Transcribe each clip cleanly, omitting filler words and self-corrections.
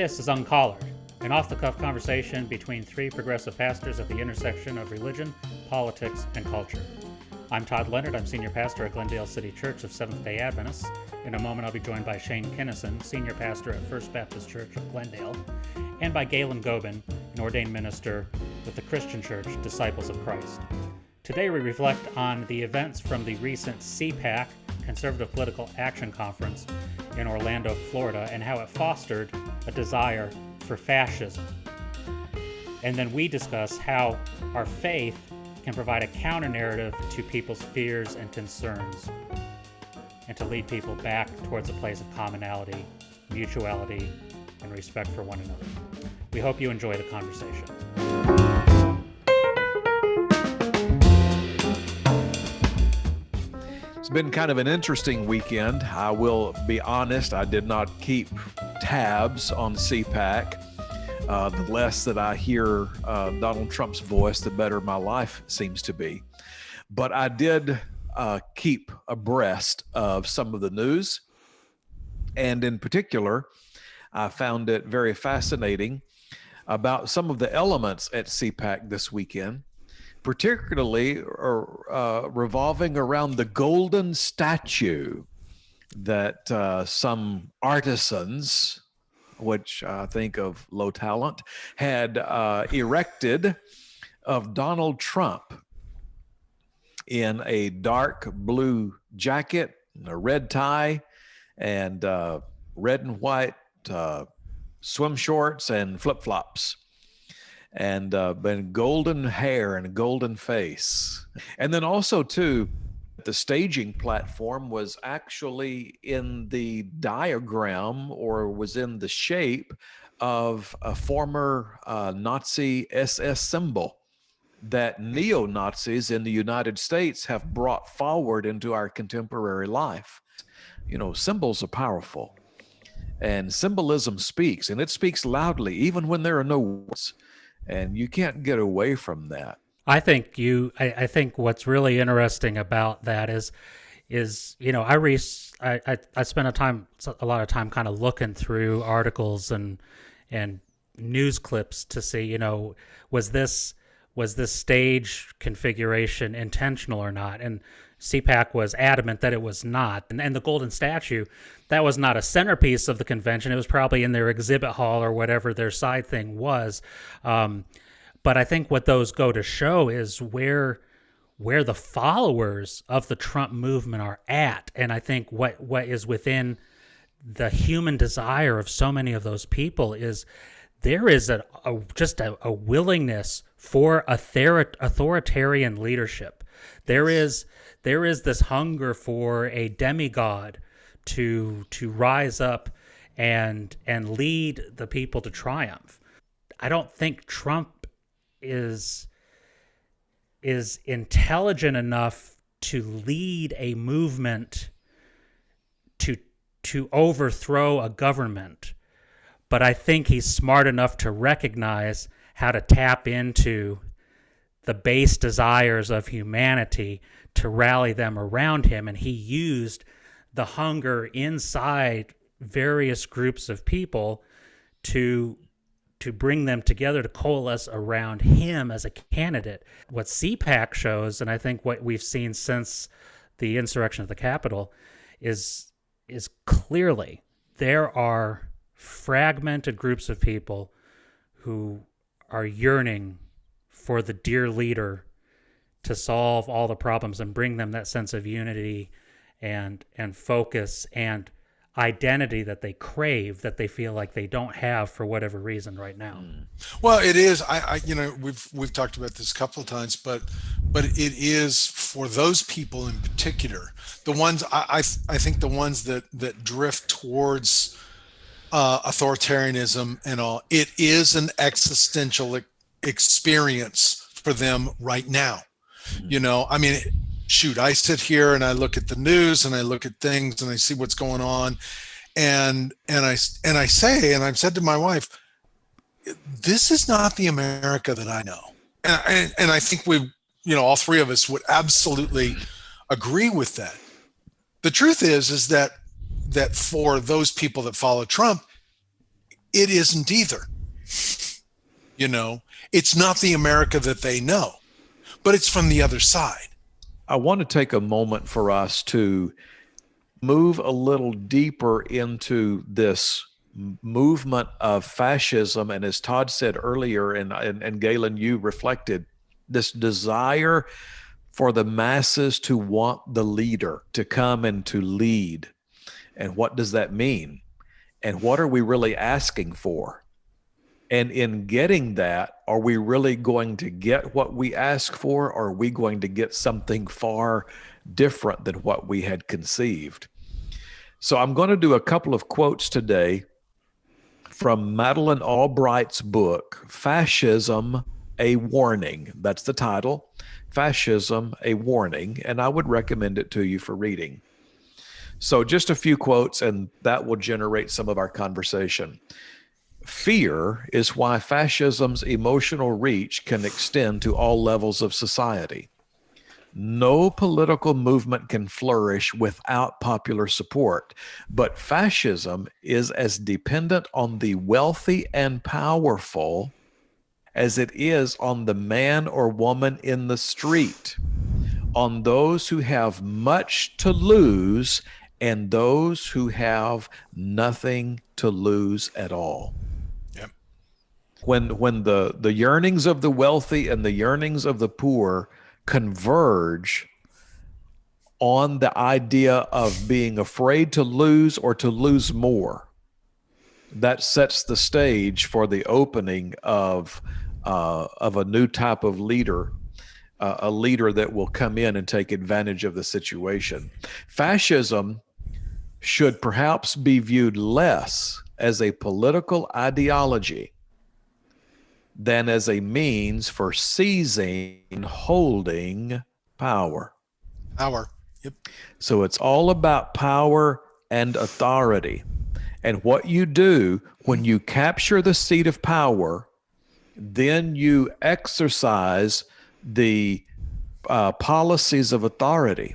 This is UnCollared, an off-the-cuff conversation between three progressive pastors at the intersection of religion, politics, and culture. I'm Todd Leonard. I'm senior pastor at Glendale City Church of Seventh-day Adventists. In a moment, I'll be joined by Shane Kinnison, senior pastor at First Baptist Church of Glendale, and by Galen Goben, an ordained minister with the Christian Church Disciples of Christ. Today, we reflect on the events from the recent CPAC, Conservative Political Action Conference in Orlando, Florida, and how it fostered a desire for fascism. And then we discuss how our faith can provide a counter-narrative to people's fears and concerns, and to lead people back towards a place of commonality, mutuality, and respect for one another. We hope you enjoy the conversation. It's been kind of an interesting weekend. I will be honest, I did not keep tabs on CPAC. The less that I hear Donald Trump's voice, the better my life seems to be. But I did keep abreast of some of the news. And in particular, I found it very fascinating about some of the elements at CPAC this weekend, particularly revolving around the golden statue that some artisans, which I think of low talent, had erected of Donald Trump in a dark blue jacket, a red tie, and red and white swim shorts and flip-flops, and golden hair and a golden face. And then also, too, the staging platform was actually in the diagram, or was in the shape of a former Nazi SS symbol that neo-Nazis in the United States have brought forward into our contemporary life. You know, symbols are powerful, and symbolism speaks, and it speaks loudly, even when there are no words, and you can't get away from that. I think what's really interesting about that is you know, I spent a lot of time kind of looking through articles and news clips to see, you know, was this stage configuration intentional or not? And CPAC was adamant that it was not. And the golden statue, that was not a centerpiece of the convention. It was probably in their exhibit hall or whatever their side thing was. But I think what those go to show is where the followers of the Trump movement are at. And I think what is within the human desire of so many of those people is there is just a willingness for authoritarian leadership. There is this hunger for a demigod to rise up and lead the people to triumph. I don't think Trump is intelligent enough to lead a movement to overthrow a government, but I think he's smart enough to recognize how to tap into the base desires of humanity to rally them around him, and he used the hunger inside various groups of people to bring them together, to coalesce around him as a candidate. What CPAC shows, and I think what we've seen since the insurrection of the Capitol, is clearly there are fragmented groups of people who are yearning for the dear leader to solve all the problems and bring them that sense of unity and focus and identity that they crave, that they feel like they don't have for whatever reason right now. Well, it is. I you know, we've talked about this a couple of times, but it is for those people in particular, the ones I think the ones that drift towards authoritarianism and all. It is an existential experience for them right now. You know, I mean, shoot, I sit here and I look at the news and I look at things and I see what's going on, and I've said to my wife, this is not the America that I know, and I think we, you know, all three of us would absolutely agree with that. The truth is that for those people that follow Trump, it isn't either. You know, it's not the America that they know, but it's from the other side. I want to take a moment for us to move a little deeper into this movement of fascism. And as Todd said earlier, and Galen, you reflected, this desire for the masses to want the leader to come and to lead. And what does that mean? And what are we really asking for? And in getting that, are we really going to get what we ask for, or are we going to get something far different than what we had conceived? So I'm going to do a couple of quotes today from Madeleine Albright's book, Fascism, A Warning. That's the title, Fascism, A Warning, and I would recommend it to you for reading. So just a few quotes, and that will generate some of our conversation. Fear is why fascism's emotional reach can extend to all levels of society. No political movement can flourish without popular support, but fascism is as dependent on the wealthy and powerful as it is on the man or woman in the street, on those who have much to lose and those who have nothing to lose at all. Yep. When the yearnings of the wealthy and the yearnings of the poor converge on the idea of being afraid to lose or to lose more, that sets the stage for the opening of a new type of leader, a leader that will come in and take advantage of the situation. Fascism should perhaps be viewed less as a political ideology than as a means for seizing and holding power. Power. Yep. So it's all about power and authority. And what you do when you capture the seat of power, then you exercise the policies of authority.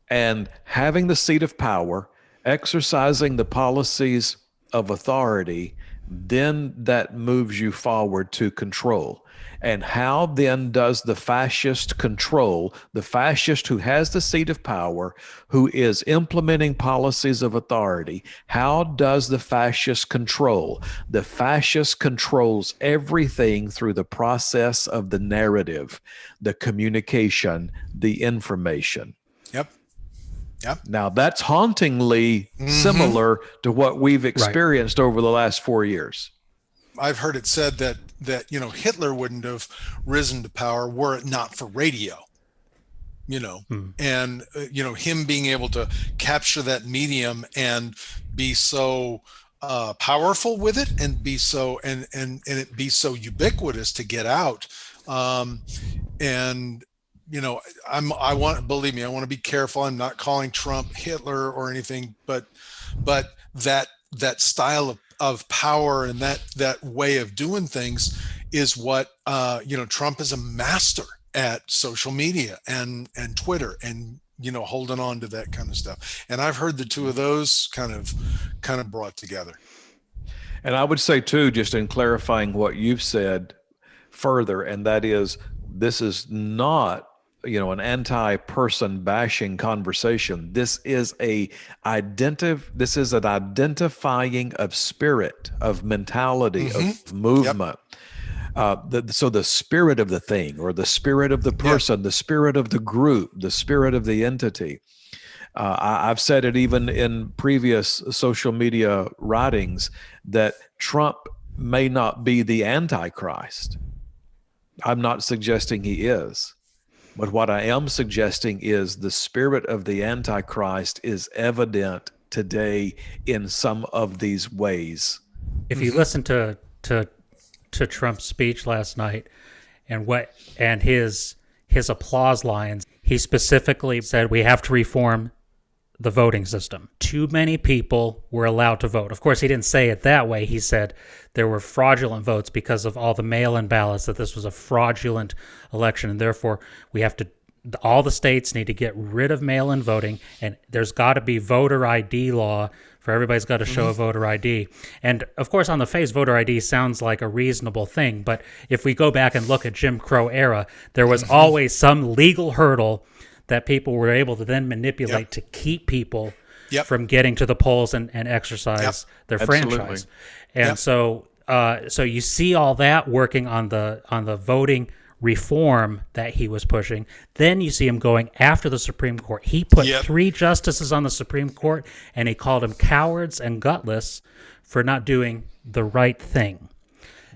And having the seat of power, exercising the policies of authority, then that moves you forward to control. And how then does the fascist control, the fascist who has the seat of power, who is implementing policies of authority, how does the fascist control? The fascist controls everything through the process of the narrative, the communication, the information. Yep. Yep. Now, that's hauntingly similar to what we've experienced over the last 4 years. I've heard it said that Hitler wouldn't have risen to power were it not for radio, and him being able to capture that medium and be so powerful with it, and be so and it be so ubiquitous to get out. I want to be careful. I'm not calling Trump Hitler or anything, but that style of power and that way of doing things is what Trump is a master at social media and Twitter and holding on to that kind of stuff. And I've heard the two of those kind of brought together. And I would say too, just in clarifying what you've said further, and that is, this is not an anti-person bashing conversation. This is an identifying of spirit, of mentality, of movement. Yep. So the spirit of the thing, or the spirit of the person, the spirit of the group, the spirit of the entity. I've said it even in previous social media writings that Trump may not be the Antichrist. I'm not suggesting he is. But what I am suggesting is the spirit of the Antichrist is evident today in some of these ways. If you listen to Trump's speech last night and his applause lines, he specifically said we have to reform the voting system. Too many people were allowed to vote. Of course, he didn't say it that way. He said there were fraudulent votes because of all the mail-in ballots, that this was a fraudulent election, and therefore we have to all the states need to get rid of mail-in voting, and there's got to be voter ID law for everybody's got to show a voter ID. And of course, on the face, voter ID sounds like a reasonable thing, but if we go back and look at Jim Crow era, there was always some legal hurdle that people were able to then manipulate to keep people from getting to the polls and exercise their franchise. And so you see all that working on the voting reform that he was pushing. Then you see him going after the Supreme Court. He put 3 justices on the Supreme Court, and he called them cowards and gutless for not doing the right thing.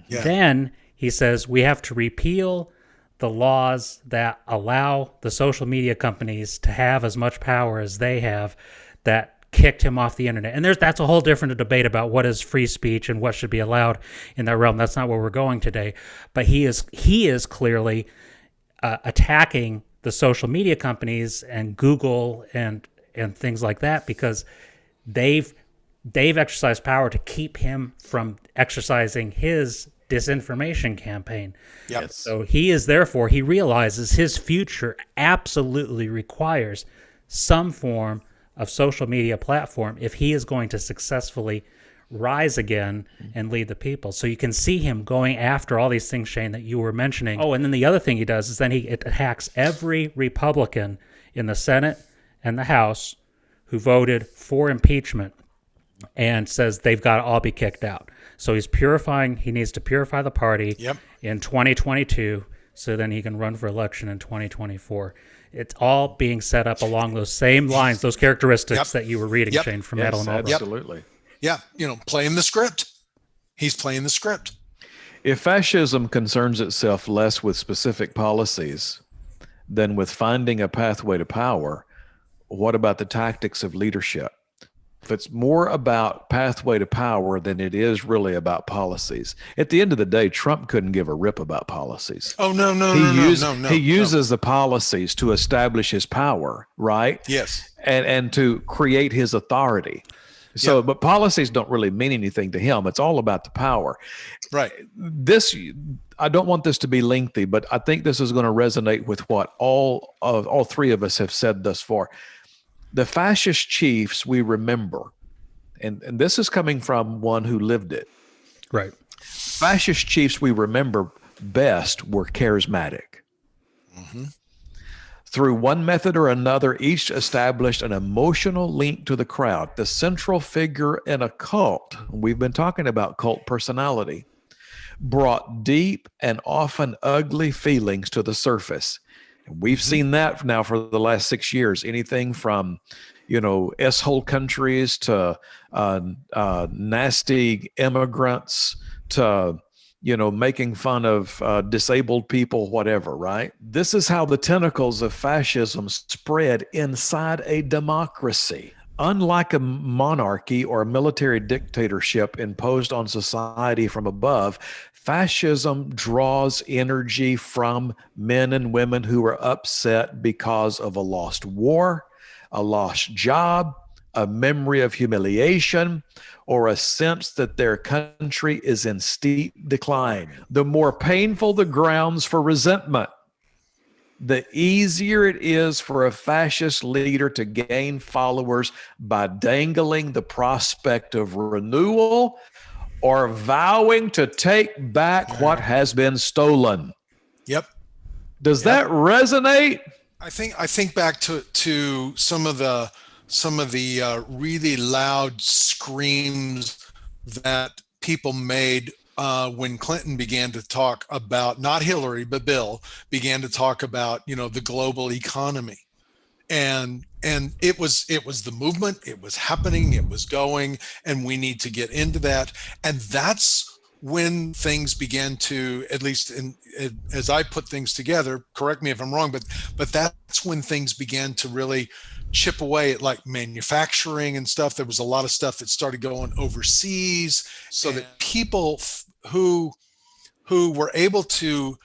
Then he says we have to repeal the laws that allow the social media companies to have as much power as they have, that kicked him off the internet. And that's a whole different debate about what is free speech and what should be allowed in that realm. That's not where we're going today. But he is clearly attacking the social media companies and Google and things like that, because they've exercised power to keep him from exercising his disinformation campaign. So he realizes his future absolutely requires some form of social media platform if he is going to successfully rise again and lead the people. So you can see him going after all these things, Shane, that you were mentioning. Oh, and then the other thing he does is then he attacks every Republican in the Senate and the House who voted for impeachment and says they've got to all be kicked out. So he needs to purify the party in 2022 so then he can run for election in 2024. It's all being set up along those same lines, those characteristics that you were reading, Shane, from Madeline Albright. Absolutely. Playing the script. He's playing the script. If fascism concerns itself less with specific policies than with finding a pathway to power, what about the tactics of leadership? If it's more about pathway to power than it is really about policies. At the end of the day, Trump couldn't give a rip about policies. Oh, no. He uses the policies to establish his power, right? Yes. And to create his authority. So, but policies don't really mean anything to him. It's all about the power. Right. I don't want this to be lengthy, but I think this is going to resonate with what all 3 of us have said thus far. The fascist chiefs we remember, and this is coming from one who lived it. Right. Fascist chiefs we remember best were charismatic. Through one method or another, each established an emotional link to the crowd. The central figure in a cult, we've been talking about cult personality, brought deep and often ugly feelings to the surface. We've seen that now for the last 6 years. Anything from, S-hole countries to nasty immigrants to, making fun of disabled people, whatever, right? This is how the tentacles of fascism spread inside a democracy. Unlike a monarchy or a military dictatorship imposed on society from above, fascism draws energy from men and women who are upset because of a lost war, a lost job, a memory of humiliation, or a sense that their country is in steep decline. The more painful the grounds for resentment, the easier it is for a fascist leader to gain followers by dangling the prospect of renewal or vowing to take back what has been stolen. Does that resonate? I think back to some of the really loud screams that people made when Clinton began to talk about, not Hillary, but Bill began to talk about, the global economy. And it was the movement, it was happening, it was going, and we need to get into that. And that's when things began to, at least as I put things together, correct me if I'm wrong, but that's when things began to really chip away at like manufacturing and stuff. There was a lot of stuff that started going overseas, so that people who were able to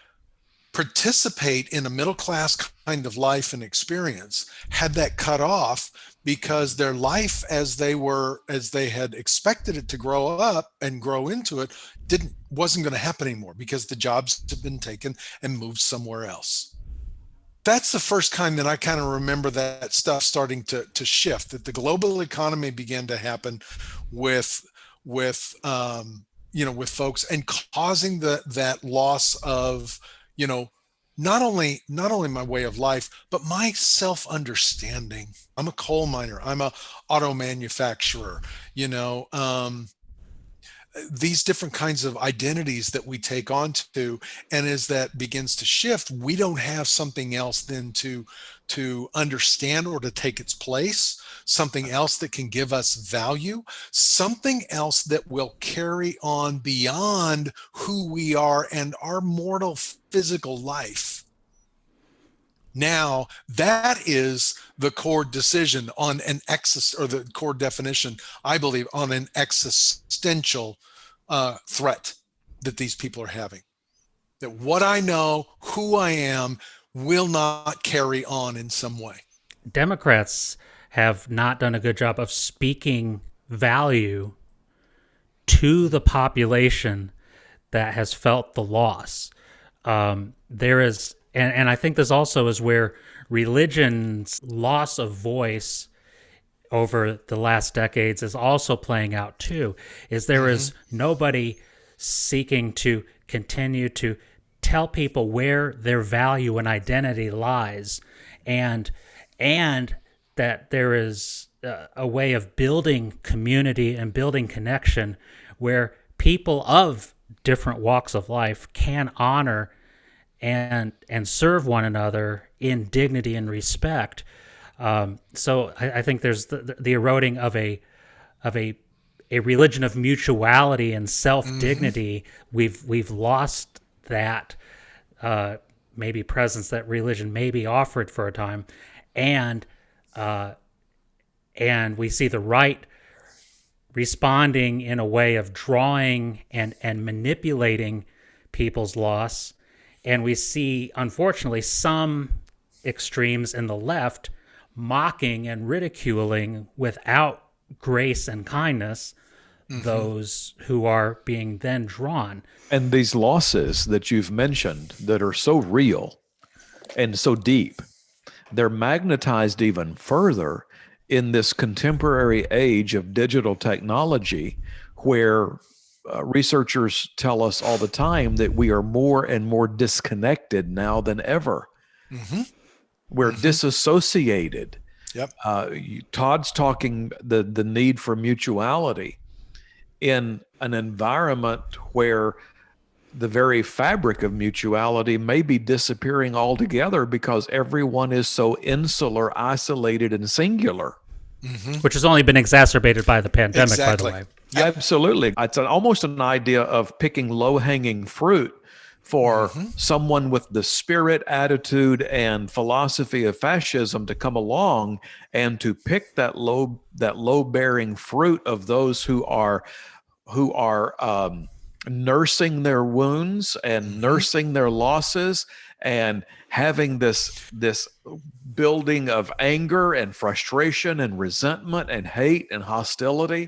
participate in a middle class kind of life and experience had that cut off, because their life as they had expected it to grow up and grow into it wasn't going to happen anymore, because the jobs had been taken and moved somewhere else. that's the first time that I kind of remember that stuff starting to shift, that the global economy began to happen with with folks, and causing that loss of, not only my way of life, but my self-understanding. I'm a coal miner. I'm a auto manufacturer, these different kinds of identities that we take on to. And as that begins to shift, we don't have something else then to understand or to take its place, something else that can give us value, something else that will carry on beyond who we are and our mortal physical life. Now, that is the core decision on an or the core definition, I believe, on an existential threat that these people are having. That what I know, who I am, will not carry on in some way. Democrats have not done a good job of speaking value to the population that has felt the loss. There is, and I think this also is where religion's loss of voice over the last decades is also playing out too, is there is nobody seeking to continue to tell people where their value and identity lies, and that there is a way of building community and building connection where people of different walks of life can honor and serve one another in dignity and respect. So I think there's the eroding of a religion of mutuality and self-dignity. We've lost that maybe presence that religion maybe offered for a time, and we see the right responding in a way of drawing and manipulating people's loss, and we see, unfortunately, some extremes in the left mocking and ridiculing without grace and kindness those who are being then drawn. And these losses that you've mentioned that are so real and so deep, they're magnetized even further in this contemporary age of digital technology, where researchers tell us all the time that we are more and more disconnected now than ever. We're disassociated. Yep. Todd's talking the need for mutuality in an environment where the very fabric of mutuality may be disappearing altogether because everyone is so insular, isolated, and singular. Which has only been exacerbated by the pandemic, Exactly. by the way. Yep. Absolutely. It's almost an idea of picking low-hanging fruit for someone with the spirit, attitude, and philosophy of fascism to come along and to pick that low-bearing fruit of those who are nursing their wounds and nursing their losses, and having this building of anger and frustration and resentment and hate and hostility,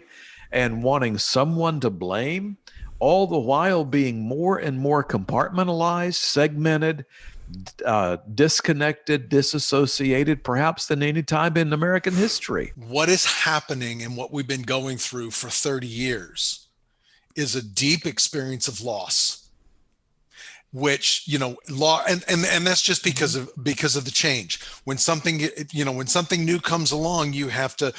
and wanting someone to blame, all the while being more and more compartmentalized, segmented, disconnected, disassociated, perhaps than any time in American history. What is happening and what we've been going through for 30 years is a deep experience of loss, which, and that's just because of the change. When something new comes along, you have to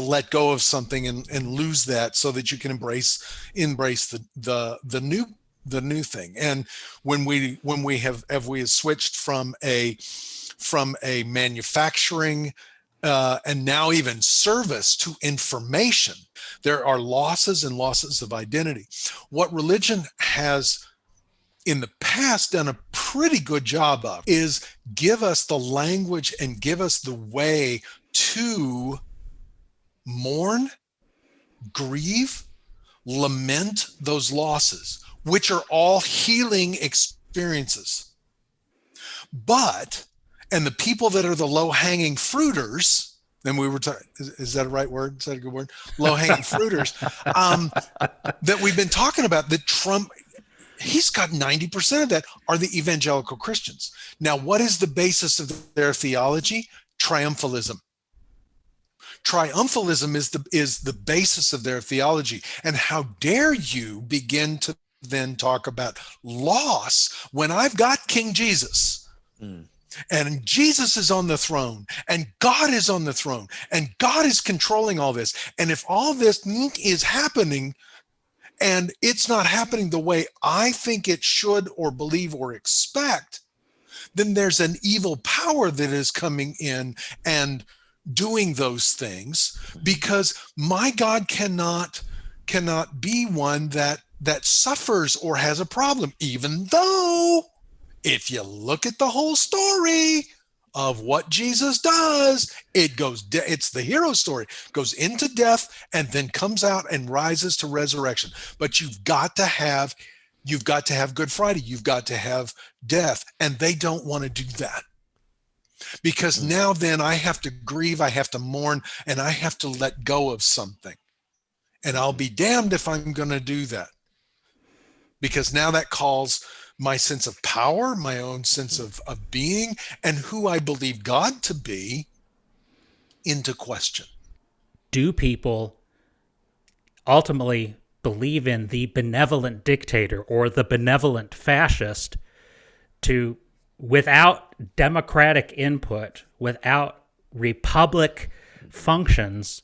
let go of something and lose that, so that you can embrace the new thing. And when we have switched from a manufacturing and now even service to information, there are losses and losses of identity. What religion has in the past done a pretty good job of is give us the language and give us the way to mourn, grieve, lament those losses, which are all healing experiences. And the people that are the low-hanging fruiters, and we were talking, is that a right word? Is that a good word? Low-hanging fruiters, that we've been talking about, that Trump, he's got 90% of that are the evangelical Christians. Now, what is the basis of their theology? Triumphalism. Triumphalism is the basis of their theology. And how dare you begin to then talk about loss when I've got King Jesus. And Jesus is on the throne, and God is on the throne, and God is controlling all this. And if all this is happening, and it's not happening the way I think it should or believe or expect, then there's an evil power that is coming in and doing those things, because my God cannot be one that suffers or has a problem, even though if you look at the whole story of what Jesus does, it's the hero story, goes into death and then comes out and rises to resurrection. But you've got to have Good Friday, you've got to have death, and they don't want to do that. Because now then I have to grieve, I have to mourn, and I have to let go of something. And I'll be damned if I'm going to do that. Because now that calls my sense of power, my own sense of being, and who I believe God to be into question. Do people ultimately believe in the benevolent dictator or the benevolent fascist without democratic input, without republic functions,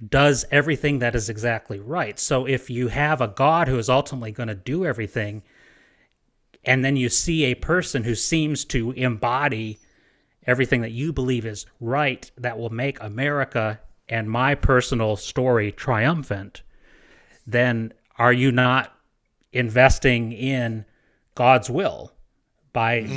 does everything that is exactly right? So if you have a God who is ultimately going to do everything, and then you see a person who seems to embody everything that you believe is right, that will make America and my personal story triumphant, then are you not investing in God's will by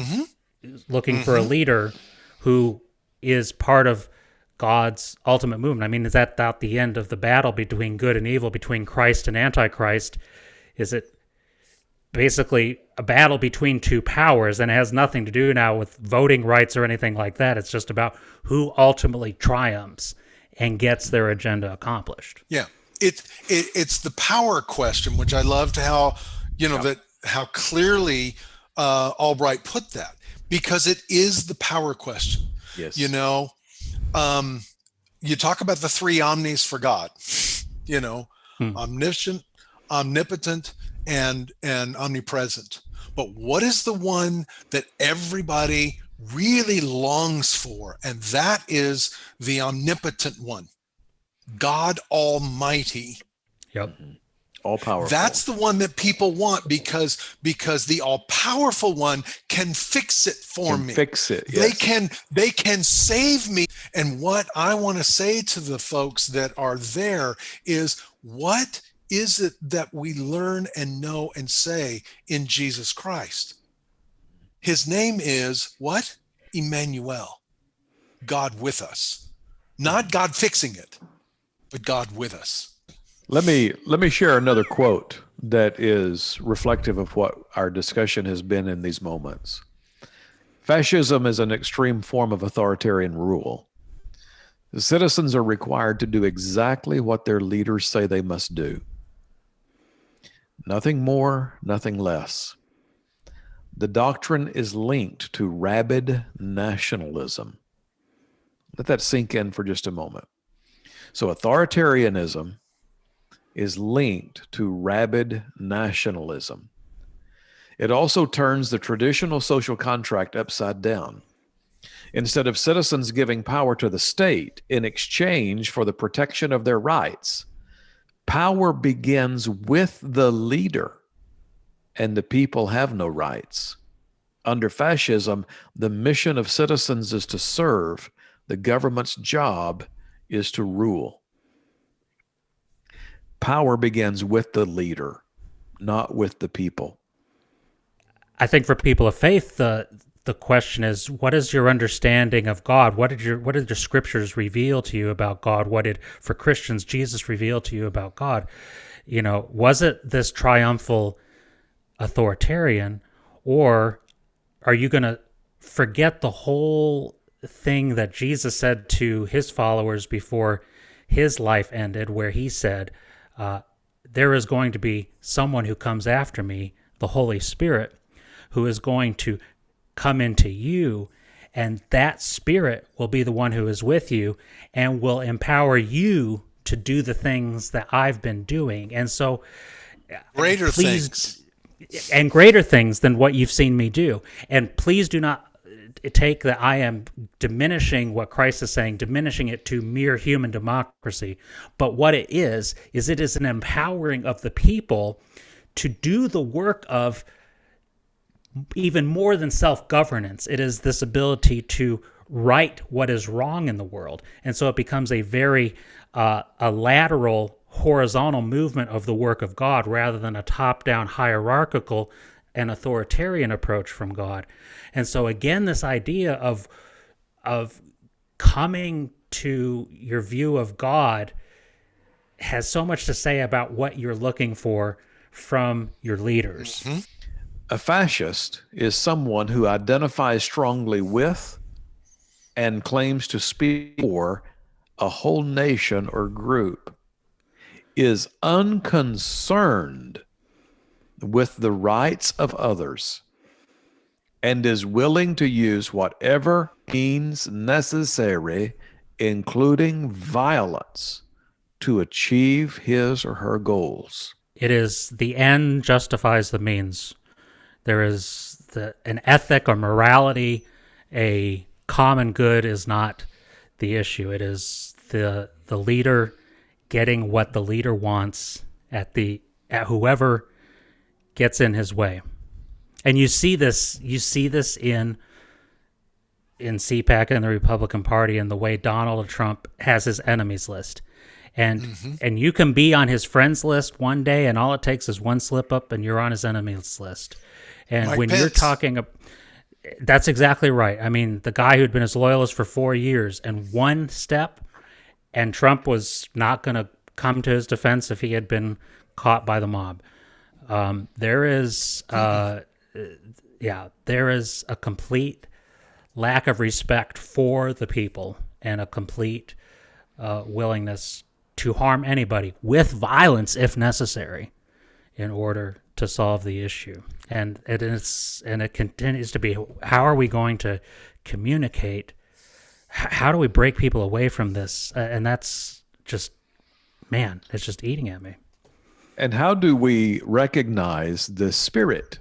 looking for a leader who is part of God's ultimate movement? I mean, is that about the end of the battle between good and evil, between Christ and Antichrist? Is it basically a battle between two powers, and it has nothing to do now with voting rights or anything like that? It's just about who ultimately triumphs and gets their agenda accomplished. Yeah, it's the power question, which I loved how how clearly Albright put that, because it is the power question. Yes. You talk about the three omnis for God, omniscient, omnipotent, and omnipresent. But what is the one that everybody really longs for? And that is the omnipotent one, God Almighty. Yep. All powerful. That's the one that people want, because the all-powerful one can fix it for me. Fix it. Yes. They can save me. And what I want to say to the folks that are there is, what is it that we learn and know and say in Jesus Christ? His name is what? Emmanuel. God with us. Not God fixing it, but God with us. Let me share another quote that is reflective of what our discussion has been in these moments. Fascism is an extreme form of authoritarian rule. The citizens are required to do exactly what their leaders say they must do. Nothing more, nothing less. The doctrine is linked to rabid nationalism. Let that sink in for just a moment. So authoritarianism is linked to rabid nationalism. It also turns the traditional social contract upside down. Instead of citizens giving power to the state in exchange for the protection of their rights, power begins with the leader, and the people have no rights. Under fascism, the mission of citizens is to serve. The government's job is to rule. Power begins with the leader, not with the people. I think for people of faith, the question is, what is your understanding of God? What did the scriptures reveal to you about God? What did, for Christians, Jesus reveal to you about God? Was it this triumphal authoritarian, or are you going to forget the whole thing that Jesus said to his followers before his life ended, where he said, there is going to be someone who comes after me the Holy Spirit, who is going to come into you, and that Spirit will be the one who is with you and will empower you to do the things that I've been doing. And so Greater please, things. and greater things than what you've seen me do. And please do not take that I am diminishing what Christ is saying, diminishing it to mere human democracy. But what it is it is an empowering of the people to do the work of even more than self-governance. It is this ability to right what is wrong in the world. And so it becomes a very a lateral, horizontal movement of the work of God rather than a top-down, hierarchical and authoritarian approach from God. And so again, this idea of coming to your view of God has so much to say about what you're looking for from your leaders. Mm-hmm. A fascist is someone who identifies strongly with and claims to speak for a whole nation or group, is unconcerned with the rights of others, and is willing to use whatever means necessary, including violence, to achieve his or her goals. It is the end justifies the means. There is an ethic or morality, a common good is not the issue. It is the leader getting what the leader wants at whoever gets in his way. And you see this in CPAC and the Republican Party and the way Donald Trump has his enemies list. And you can be on his friends list one day, and all it takes is one slip up and you're on his enemies list. And Mike when Pence. you're talking, that's exactly right. I mean, the guy who'd been his loyalist for 4 years, and one step, and Trump was not going to come to his defense if he had been caught by the mob. There is a complete lack of respect for the people and a complete willingness to harm anybody with violence if necessary in order to solve the issue. And it continues to be, how are we going to communicate? How do we break people away from this? And that's just, man, it's just eating at me. And how do we recognize this spirit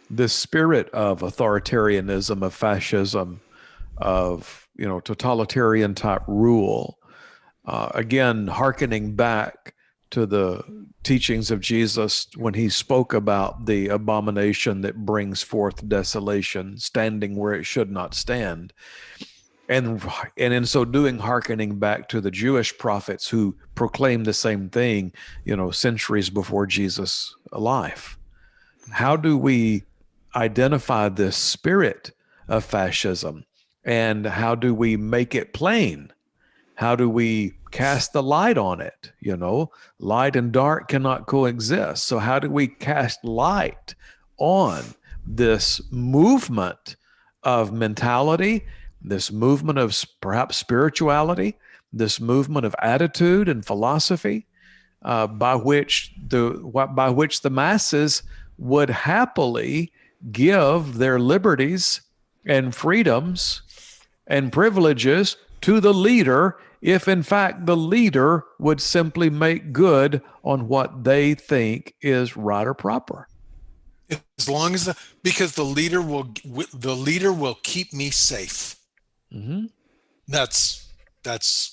of authoritarianism, of fascism, of totalitarian type rule? Again, hearkening back to the teachings of Jesus when he spoke about the abomination that brings forth desolation, standing where it should not stand. And in so doing, hearkening back to the Jewish prophets who proclaimed the same thing, centuries before Jesus' life. How do we identify this spirit of fascism? And how do we make it plain? How do we cast the light on it? Light and dark cannot coexist. So how do we cast light on this movement of mentality, this movement of perhaps spirituality, this movement of attitude and philosophy, by which the masses would happily give their liberties and freedoms and privileges to the leader, if in fact the leader would simply make good on what they think is right or proper. As long as because the leader will keep me safe. Mm-hmm. That's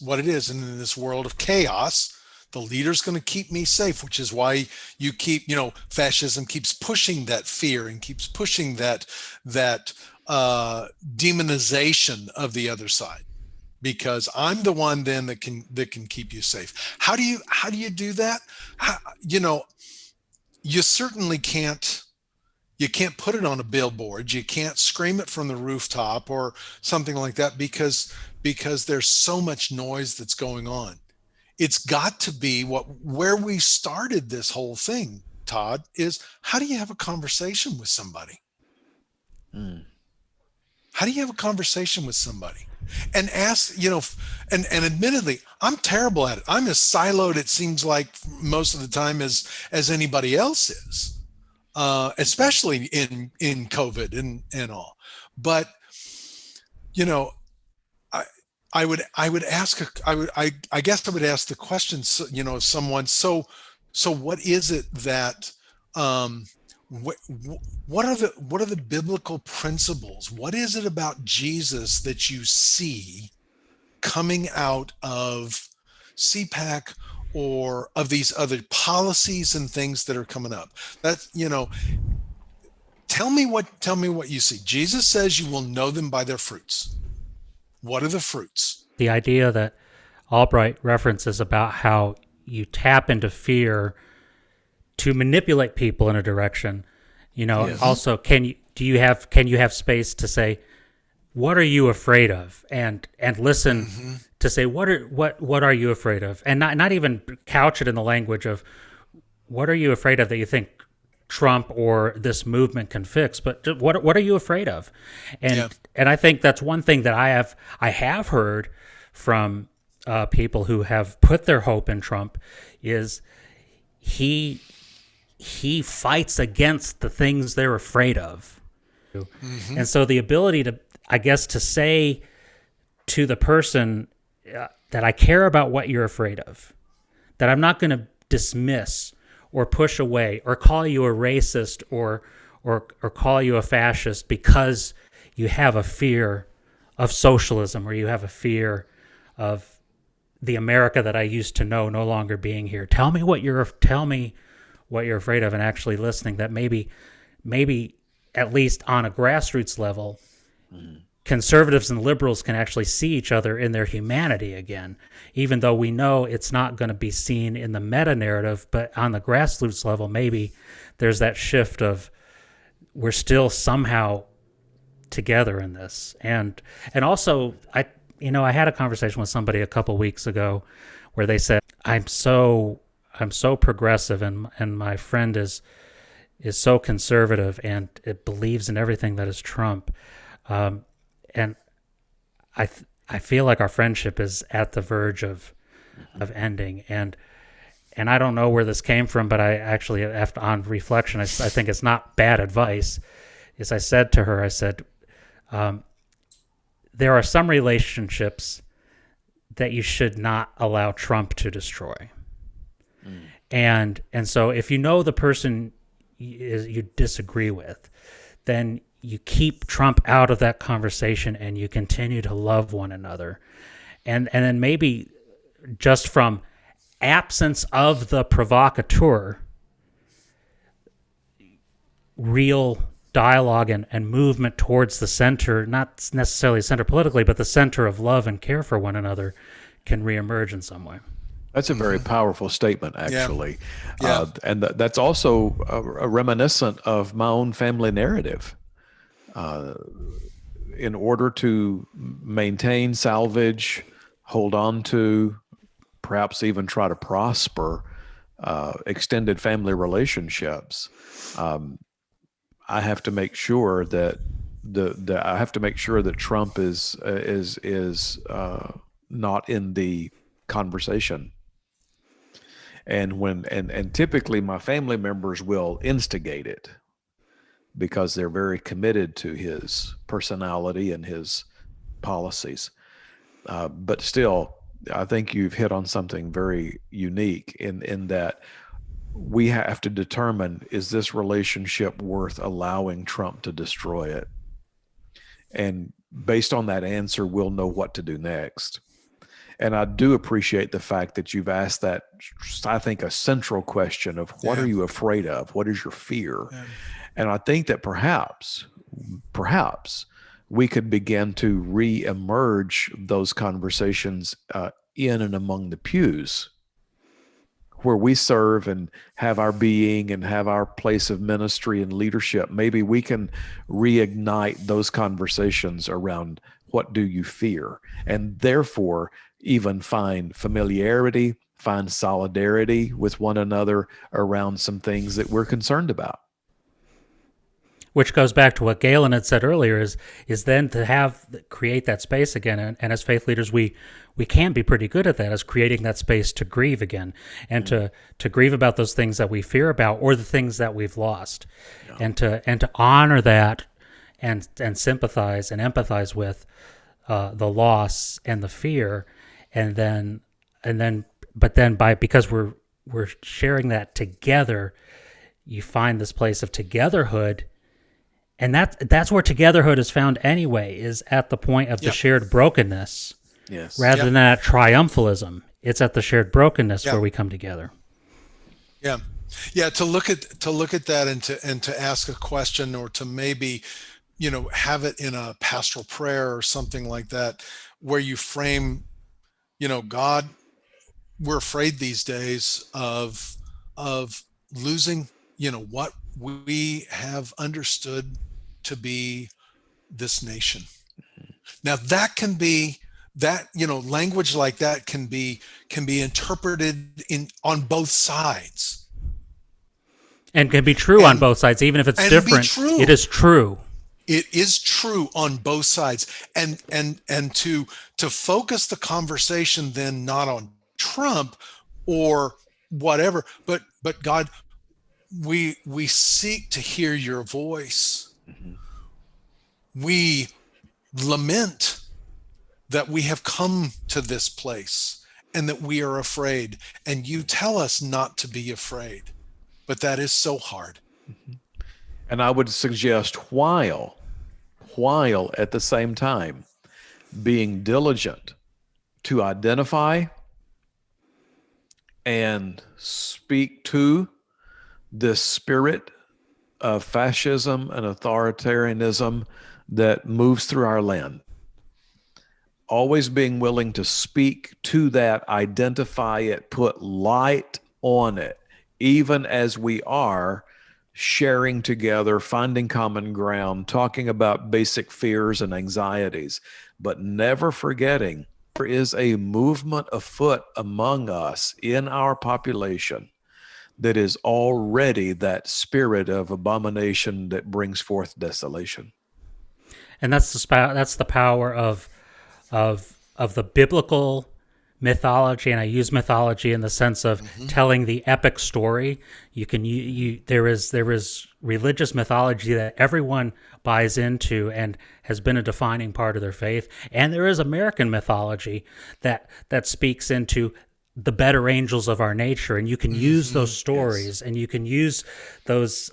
what it is. And in this world of chaos, the leader's going to keep me safe, which is why you keep, fascism keeps pushing that fear and keeps pushing that demonization of the other side, because I'm the one then that can keep you safe. How do you do that? You certainly can't. You can't put it on a billboard. You can't scream it from the rooftop or something like that because there's so much noise that's going on. It's got to be where we started this whole thing, Todd, is how do you have a conversation with somebody? How do you have a conversation with somebody? And ask, and admittedly, I'm terrible at it. I'm as siloed, it seems like most of the time as anybody else is. especially in COVID and all. But you know, I would ask I guess I would ask the question, of someone. So what is it that what are the biblical principles? What is it about Jesus that you see coming out of CPAC or of these other policies and things that are coming up? That, tell me what you see. Jesus says you will know them by their fruits. What are the fruits? The idea that Albright references about how you tap into fear to manipulate people in a direction. Yes. Also, can you have space to say, what are you afraid of, and listen to say what are you afraid of, and not even couch it in the language of what are you afraid of that you think Trump or this movement can fix, but what are you afraid of? And I think that's one thing that I have heard from people who have put their hope in Trump is he fights against the things they're afraid of. And so the ability to, I guess, to say to the person that I care about what you're afraid of, that I'm not going to dismiss or push away or call you a racist or call you a fascist because you have a fear of socialism or you have a fear of the America that I used to know no longer being here. Tell me what you're afraid of, and actually listening, that maybe at least on a grassroots level, conservatives and liberals can actually see each other in their humanity again, even though we know it's not going to be seen in the meta narrative. But on the grassroots level, maybe there's that shift of we're still somehow together in this. And also, I had a conversation with somebody a couple weeks ago where they said, I'm so progressive, and my friend is so conservative, and it believes in everything that is Trump. And I feel like our friendship is at the verge of ending. And I don't know where this came from, but I actually, after on reflection, I think it's not bad advice. Is I said to her, there are some relationships that you should not allow Trump to destroy. And so if you know the person you disagree with, then you keep Trump out of that conversation and you continue to love one another. And then maybe just from absence of the provocateur, real dialogue and movement towards the center, not necessarily center politically, but the center of love and care for one another, can reemerge in some way. That's a very powerful statement, actually. Yeah. And that's also a reminiscent of my own family narrative. In order to maintain, salvage, hold on to, perhaps even try to prosper extended family relationships, I have to make sure that Trump is not in the conversation. And typically my family members will instigate it because they're very committed to his personality and his policies. But still, I think you've hit on something very unique in that we have to determine, is this relationship worth allowing Trump to destroy it? And based on that answer, we'll know what to do next. And I do appreciate the fact that you've asked that, I think, a central question of what are you afraid of? What is your fear? Yeah. And I think that perhaps we could begin to re-emerge those conversations in and among the pews where we serve and have our being and have our place of ministry and leadership. Maybe we can reignite those conversations around what do you fear, and therefore even find familiarity, find solidarity with one another around some things that we're concerned about. Which goes back to what Galen had said earlier, is then to create that space again. And as faith leaders, we can be pretty good at that, as creating that space to grieve again, and to grieve about those things that we fear about, or the things that we've lost, and to honor that, and sympathize and empathize with the loss and the fear, because we're sharing that together, you find this place of togetherhood. And that's where togetherhood is found anyway, is at the point of the shared brokenness, rather than at triumphalism. It's at the shared brokenness where we come together. Yeah, to look at that, and to ask a question, or to maybe, have it in a pastoral prayer or something like that, where you frame, God, we're afraid these days of losing, what we have understood to be this nation. Now that can be language like that can be interpreted on both sides, and can be true on both sides, even if it's different. It is true. It is true on both sides, and to focus the conversation then not on Trump or whatever, but God, we seek to hear your voice. We lament that we have come to this place and that we are afraid, and you tell us not to be afraid, but that is so hard. And I would suggest while at the same time being diligent to identify and speak to this spirit of fascism and authoritarianism that moves through our land. Always being willing to speak to that, identify it, put light on it, even as we are sharing together, finding common ground, talking about basic fears and anxieties, but never forgetting there is a movement afoot among us in our population that is already that spirit of abomination that brings forth desolation. And that's the power of the biblical mythology, and I use mythology in the sense of telling the epic story. There is religious mythology that everyone buys into and has been a defining part of their faith, and there is American mythology that speaks into the better angels of our nature, and you can use those stories, and you can use those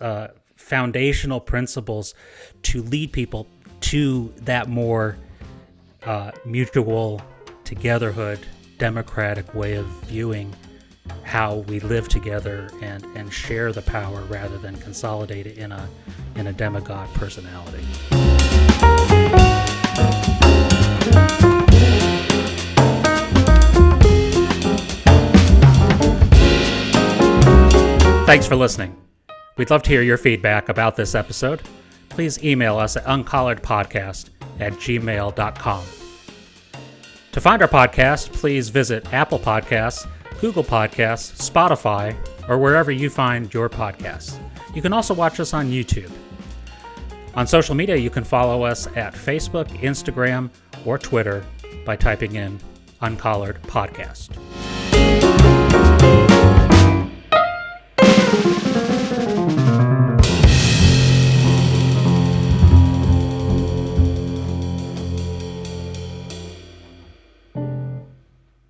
foundational principles to lead people to that more mutual togetherhood, democratic way of viewing how we live together and share the power, rather than consolidate it in a demagogue personality. Thanks for listening. We'd love to hear your feedback about this episode. Please email us at uncolledpodcast@gmail.com. To find our podcast, please visit Apple Podcasts, Google Podcasts, Spotify, or wherever you find your podcasts. You can also watch us on YouTube. On social media, you can follow us at Facebook, Instagram, or Twitter by typing in UnCollared Podcast.